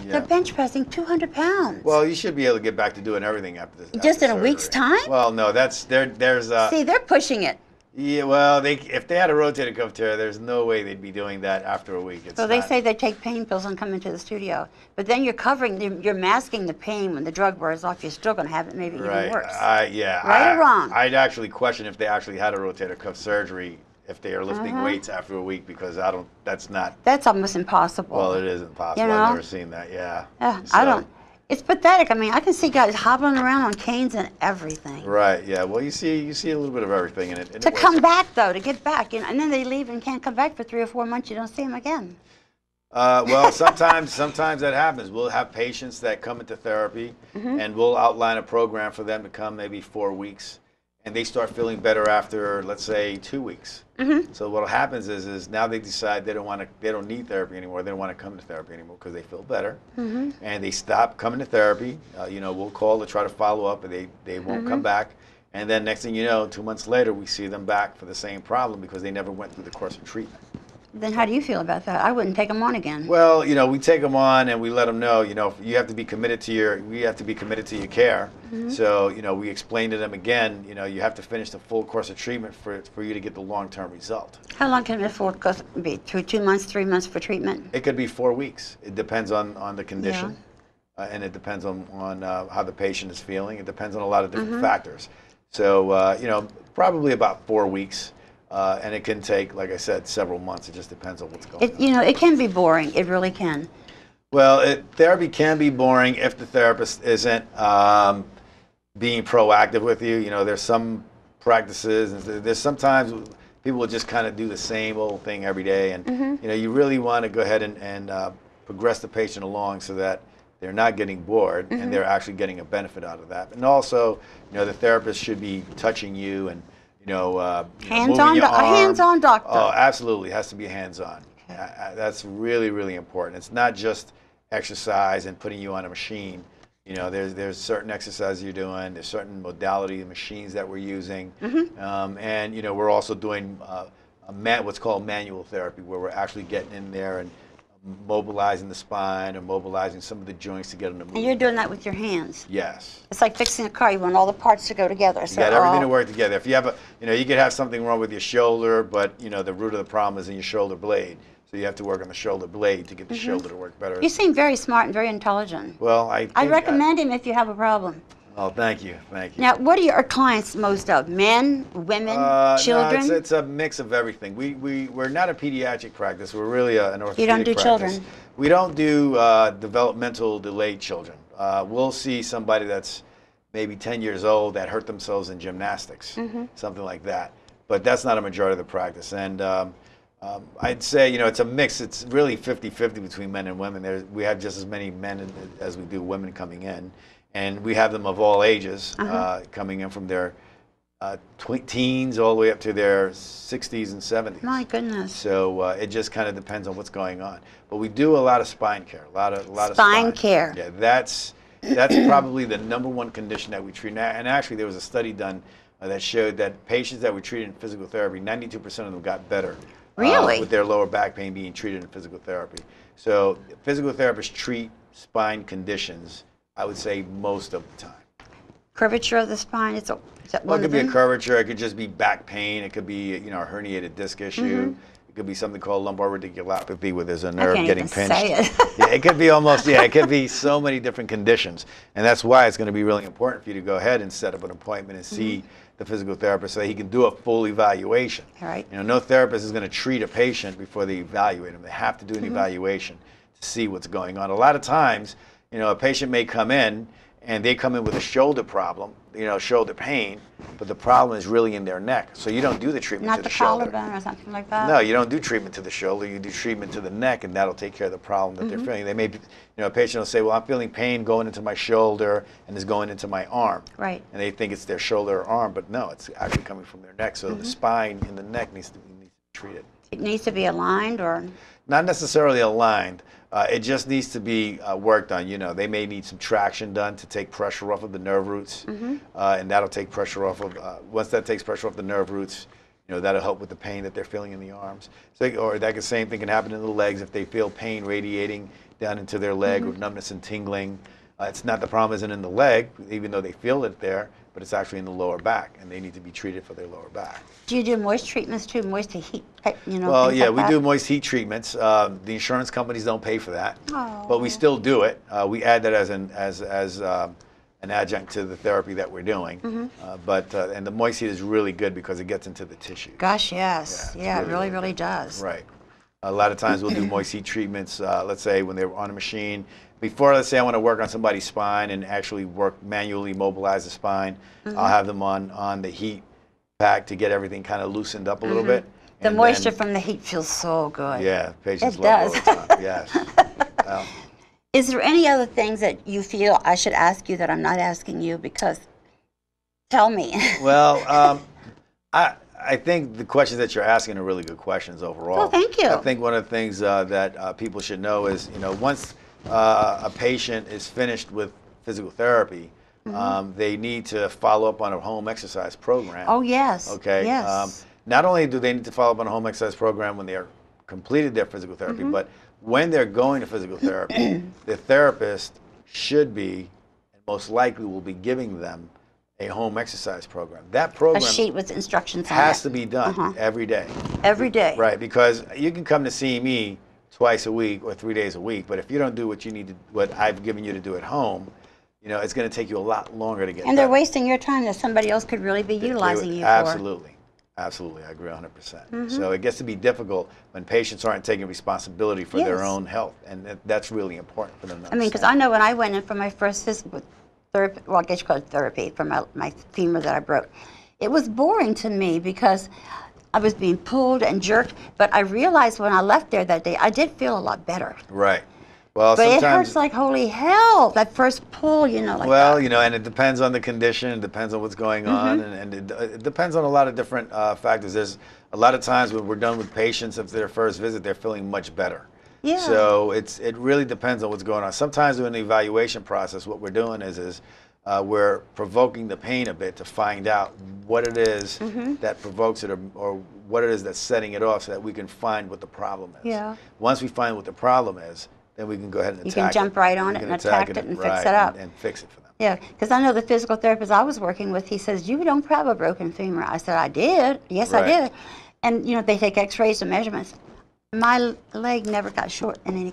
They're bench pressing 200 pounds. Well, you should be able to get back to doing everything after this. Just in a week's time? Well, no, there's See, they're pushing it. Yeah, well, if they had a rotator cuff tear, there's no way they'd be doing that after a week. So they say they take pain pills and come into the studio, but then you're masking the pain when the drug wears off. You're still going to have it maybe even worse. Yeah. Right or wrong? I'd actually question if they actually had a rotator cuff surgery if they are lifting weights after a week, because that's almost impossible. Well, it is impossible. I've never seen that. Yeah. I don't. It's pathetic. I mean, I can see guys hobbling around on canes and everything. Right. Yeah. Well, you see a little bit of everything in it. To come back though, to get back, and then they leave and can't come back for 3 or 4 months. You don't see them again. Well, sometimes that happens. We'll have patients that come into therapy, and we'll outline a program for them to come maybe 4 weeks, and they start feeling better after, let's say, 2 weeks. So what happens is now they decide they don't need therapy anymore. They don't want to come to therapy anymore because they feel better, and they stop coming to therapy. We'll call to try to follow up, and they won't come back. And then next thing you know, 2 months later, we see them back for the same problem because they never went through the course of treatment. Then how do you feel about that? I wouldn't take them on again. Well, we take them on and we let them know, you have to be committed to your care. So, we explain to them again, you have to finish the full course of treatment for you to get the long-term result. How long can the full course be? 2 months, 3 months for treatment? It could be 4 weeks. It depends on the condition, and it depends on how the patient is feeling. It depends on a lot of different factors. So, probably about 4 weeks. And it can take, like I said, several months. It just depends on what's going on. It can be boring. It really can. Well, therapy can be boring if the therapist isn't being proactive with you. There's some practices, and there's sometimes people will just kind of do the same old thing every day. And, you really want to go ahead and progress the patient along so that they're not getting bored and they're actually getting a benefit out of that. And also, the therapist should be touching you and hands-on doctor. Oh, absolutely. It has to be hands-on. That's really, really important. It's not just exercise and putting you on a machine. There's certain exercises you're doing. There's certain modality of machines that we're using. And, we're also doing what's called manual therapy, where we're actually getting in there and mobilizing the spine or mobilizing some of the joints to get them to move. And you're doing that with your hands? Yes. It's like fixing a car. You want all the parts to go together. You got everything to work together. If you have you could have something wrong with your shoulder, but the root of the problem is in your shoulder blade. So you have to work on the shoulder blade to get the shoulder to work better. You seem very smart and very intelligent. Well, I'd recommend him if you have a problem. Oh, thank you. Now, what are your clients most of? Men, women, children? No, it's a mix of everything. We're not a pediatric practice. We're really an orthopedic practice. You don't do children? We don't do developmental delayed children. We'll see somebody that's maybe 10 years old that hurt themselves in gymnastics, something like that. But that's not a majority of the practice. And I'd say, it's a mix. It's really 50-50 between men and women. We have just as many men as we do women coming in. And we have them of all ages coming in from their teens all the way up to their 60s and 70s. My goodness. So it just kind of depends on what's going on. But we do a lot of spine care, a lot of spine care. Yeah, that's probably the #1 condition that we treat. And actually, there was a study done that showed that patients that were treated in physical therapy, 92% of them got better. Really? With their lower back pain being treated in physical therapy. So physical therapists treat spine conditions, I would say, most of the time. Curvature of the spine, is that one it could be a curvature, it could just be back pain, it could be a herniated disc issue, it could be something called lumbar radiculopathy where there's a nerve getting pinched. Say it. Yeah, it could be it could be so many different conditions. And that's why it's going to be really important for you to go ahead and set up an appointment and see the physical therapist so that he can do a full evaluation. All right. No therapist is going to treat a patient before they evaluate him. They have to do an evaluation to see what's going on. A lot of times, a patient may come in and they come in with a shoulder problem, shoulder pain, but the problem is really in their neck. So you don't do the treatment to the shoulder. Not the collarbone or something like that? No, you don't do treatment to the shoulder. You do treatment to the neck, and that'll take care of the problem that they're feeling. They may be, a patient will say, well, I'm feeling pain going into my shoulder and it's going into my arm. Right. And they think it's their shoulder or arm, but no, it's actually coming from their neck. So the spine in the neck needs to be treated. It needs to be aligned or? Not necessarily aligned. It just needs to be worked on. They may need some traction done to take pressure off of the nerve roots, and that'll take pressure off of. Once that takes pressure off the nerve roots, that'll help with the pain that they're feeling in the arms. Or that same thing can happen in the legs if they feel pain radiating down into their leg or numbness and tingling. It's not, the problem isn't in the leg, even though they feel it there, but it's actually in the lower back, and they need to be treated for their lower back. Do you do moist treatments too, moist to heat, you know? Well, things yeah, like we that? do moist heat treatments. The insurance companies don't pay for that, but we Oh. still do it. We add that as an adjunct to the therapy that we're doing. And the moist heat is really good because it gets into the tissues. Gosh, yes. Yeah, Yeah, it's it really, really does. Right. A lot of times we'll do moist heat treatments, let's say when they're on a machine. Before, let's say I want to work on somebody's spine and actually manually mobilize the spine, I'll have them on the heat pack to get everything kind of loosened up a little bit. The And moisture then, from the heat feels so good. yeah, patients It love does. it all the time. Yes. Well, Is there any other things that you feel I should ask you that I'm not asking you? Because tell me. well, I think the questions that you're asking are really good questions overall. Oh, thank you. I think one of the things that people should know is, once a patient is finished with physical therapy, they need to follow up on a home exercise program. Oh, yes. Okay. Yes. Not only do they need to follow up on a home exercise program when they are completed their physical therapy, but when they're going to physical therapy, the therapist should be, and most likely will be giving them a home exercise program. That A program sheet with instructions on has it. to be done every day. Every day. Right, because you can come to see me twice a week or 3 days a week, but if you don't do what you need to, what I've given you to do at home, it's going to take you a lot longer to get And they're better. wasting your time that somebody else could really be utilizing you for. Absolutely. Absolutely, I agree 100%. So it gets to be difficult when patients aren't taking responsibility for their Yes. own health, and that's really important for them to I mean, because understand. I know when I went in for my first physical therapy, well, I guess you call it therapy, for my femur that I broke, it was boring to me because I was being pulled and jerked, but I realized when I left there that day, I did feel a lot better. Right. Well, But it sometimes, hurts like holy hell, that first pull, like well, that. and it depends on the condition, it depends on what's going on, and it depends on a lot of different factors. There's a lot of times when we're done with patients, after their first visit, they're feeling much better. Yeah. So it really depends on what's going on. Sometimes during the evaluation process, what we're doing is we're provoking the pain a bit to find out what it is that provokes it, or what it is that's setting it off, so that we can find what the problem is. Yeah. Once we find what the problem is, then we can go ahead and You attack it. can jump right on We it can and attack it and fix it up. and fix it for them. Yeah, because I know the physical therapist I was working with, he says, you don't have a broken femur. I said, I did. Yes, I Right. did. And, they take x-rays and measurements. My leg never got short in any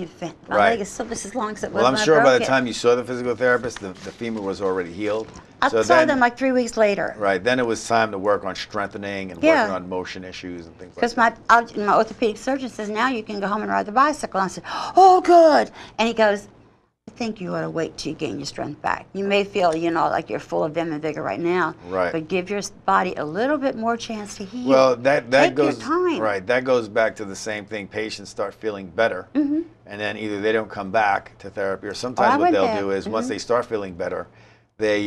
event. My Right. leg is still just as long as it was Well, I'm when I sure by broke the it. time you saw the physical therapist, the femur was already healed. I So saw then, them like 3 weeks later. right, then it was time to work on strengthening and Yeah. working on motion issues and things like Because that. my orthopedic surgeon says, now you can go home and ride the bicycle. I said, oh, good. And he goes, I think you ought to wait till you gain your strength back. You may feel, like you're full of vim and vigor right now. Right. But give your body a little bit more chance to heal. Well, that Take goes your time. right. That goes back to the same thing. Patients start feeling better, and then either they don't come back to therapy, or sometimes I what went they'll back. do is once they start feeling better, they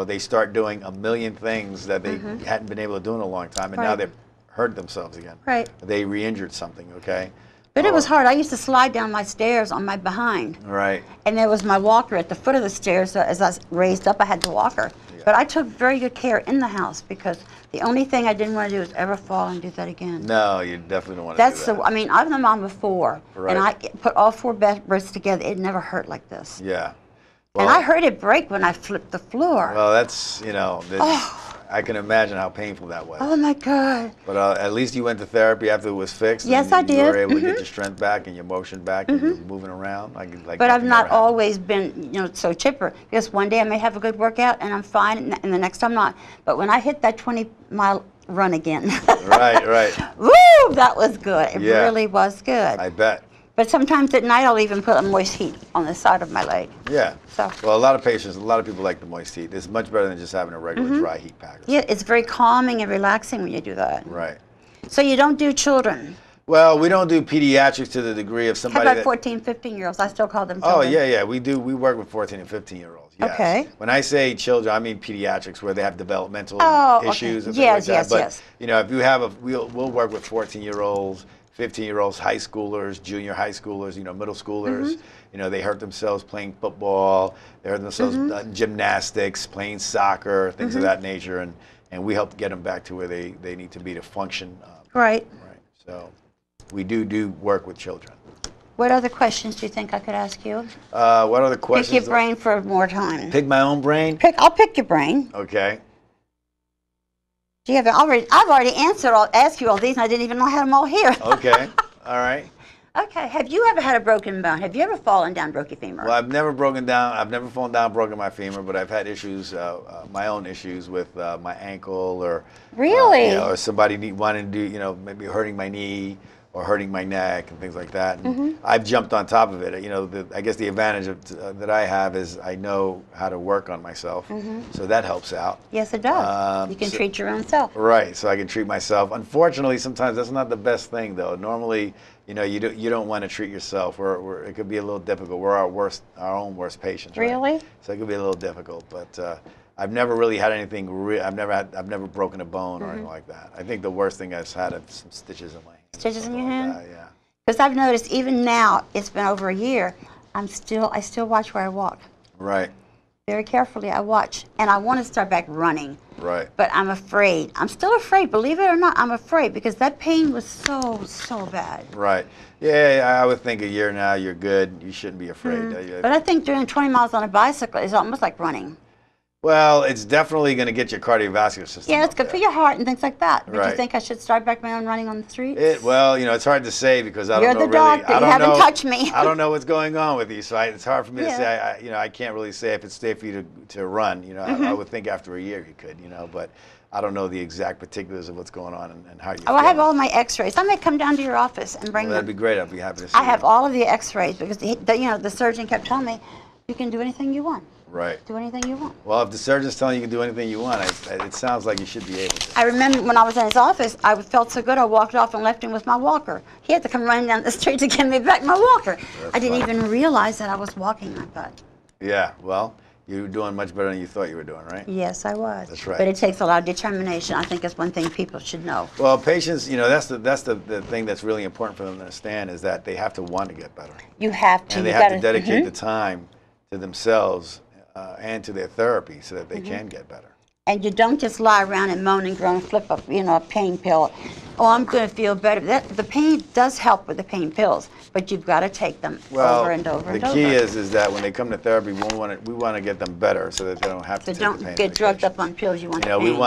they start doing a million things that they hadn't been able to do in a long time, and now Right. they've hurt themselves again. Right. They re-injured something. Okay. But it was hard. I used to slide down my stairs on my behind. Right. And there was my walker at the foot of the stairs, so as I raised up, I had the walker. Yeah. But I took very good care in the house because the only thing I didn't want to do is ever fall and do that again. No, you definitely don't want to That's do that. I mean, I've been mom before, Right. and I put all 4 breasts together. It never hurt like this. Yeah. And I heard it break when I flipped the floor. Well, that's I can imagine how painful that was. Oh my God. But at least you went to therapy after it was fixed. Yes, and I You were did. able to get your strength back and your motion back, and you're moving around like. But I've nothing not ever happened. always been, so chipper. Because one day I may have a good workout and I'm fine, and the next time not. But when I hit that 20-mile run again, Right, right. woo, that was good. It Yeah. really was good. I bet. But sometimes at night I'll even put a moist heat on the side of my leg. Yeah. So. Well, a lot of people like the moist heat. It's much better than just having a regular dry heat pack. Yeah, it's very calming and relaxing when you do that. Right. So you don't do children. Well, we don't do pediatrics to the degree of How somebody about that. 14, 15-year-olds? I still call them Oh children. yeah. We do. We work with 14 and 15-year-olds. Yes. Okay. When I say children, I mean pediatrics, where they have developmental Oh, okay. issues and Yes, things like yes, that. But yes. if you have we'll work with 14-year-olds, 15-year-olds, high schoolers, junior high schoolers, middle schoolers. They hurt themselves playing football. They hurt themselves in gymnastics, playing soccer, things of that nature, and we help get them back to where they need to be to function. Right. Right. So we do work with children. What other questions do you think I could ask you? What other Pick questions? your brain for more time. Pick my own brain? I'll pick your brain. Okay. Do you have I've already asked you all these, and I didn't even know I had them all here. Okay. All right. Okay. Have you ever had a broken bone? Have you ever fallen down, broke your femur? Well, I've never broken down. I've never fallen down, broken my femur, but I've had issues, my own issues with my ankle, or Really? or somebody wanting to do, maybe hurting my knee or hurting my neck and things like that. And I've jumped on top of it. I guess the advantage that I have is I know how to work on myself, so that helps out. Yes, it does. You can treat your own self. Right, so I can treat myself. Unfortunately, sometimes that's not the best thing, though. Normally, you don't want to treat yourself. It could be a little difficult. We're our own worst patients. Right? Really? So it could be a little difficult, but I've never really had anything. I've never broken a bone or anything like that. I think the worst thing I've had is some stitches in my hand. Stitches in your hand? Like that, yeah. Because I've noticed even now, it's been over a year, I still watch where I walk. Right. Very carefully, I watch. And I want to start back running. Right. But I'm afraid. I'm still afraid. Believe it or not, I'm afraid because that pain was so bad. Right. Yeah, I would think a year now, you're good. You shouldn't be afraid. But I think doing 20 miles on a bicycle is almost like running. Well, it's definitely going to get your cardiovascular system. Yeah, it's good for your heart and things like that. But Right. you think I should start back my own running on the streets? Well, it's hard to say because I You're don't know the doctor. really. I don't You haven't know, touched me. I don't know what's going on with you, so it's hard for me to Yeah. say. I can't really say if it's safe for you to run. I would think after a year you could. But I don't know the exact particulars of what's going on and how you. Oh, I have all my X-rays. I may come down to your office and bring Well, that'd them. be great. I'd be happy to see. I have you. all of the X-rays because the surgeon kept telling me, you can do anything you want. Right. Do anything you want. Well, if the surgeon's telling you can do anything you want, it sounds like you should be able to. I remember when I was in his office, I felt so good, I walked off and left him with my walker. He had to come running down the street to give me back my walker. I didn't funny. even realize that I was walking like that. Yeah. Well, you were doing much better than you thought you were doing, right? Yes, I was. That's right. But it takes a lot of determination. I think it's one thing people should know. Well, patients, that's the thing that's really important for them to understand is that they have to want to get better. You have to. And they You have gotta, to dedicate the time to themselves and to their therapy so that they can get better. And you don't just lie around and moan and groan and flip up, a pain pill. Oh, I'm going to feel better. The pain does help with the pain pills, but you've got to take them over and over and over. The key is that when they come to therapy, we want to get them better so that they don't have to So take don't the pain get drugged medications. up on pills you want the We pain.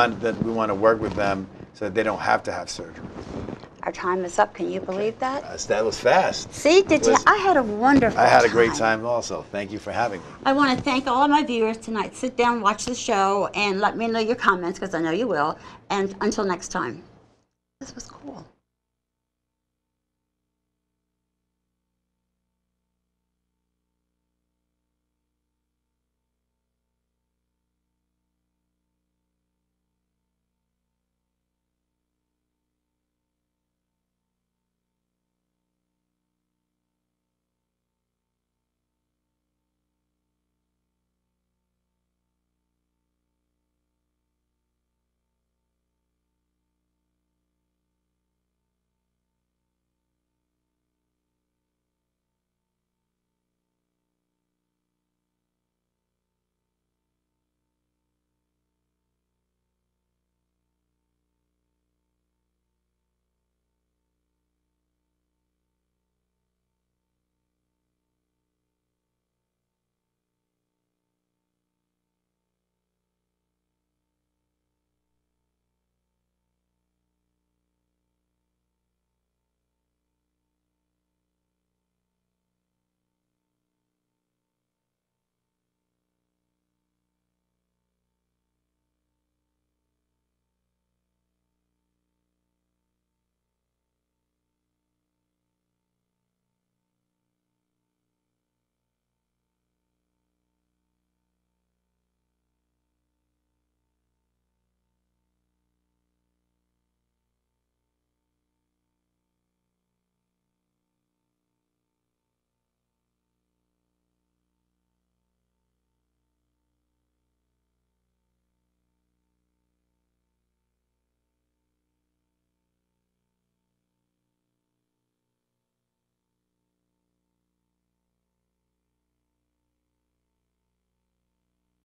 want to work with them so that they don't have to have surgery. Our time is up. Can you believe that? That was fast. See, I had a wonderful I had a great time also. Thank you for having me. I want to thank all of my viewers tonight. Sit down, watch the show, and let me know your comments because I know you will. And until next time, this was cool.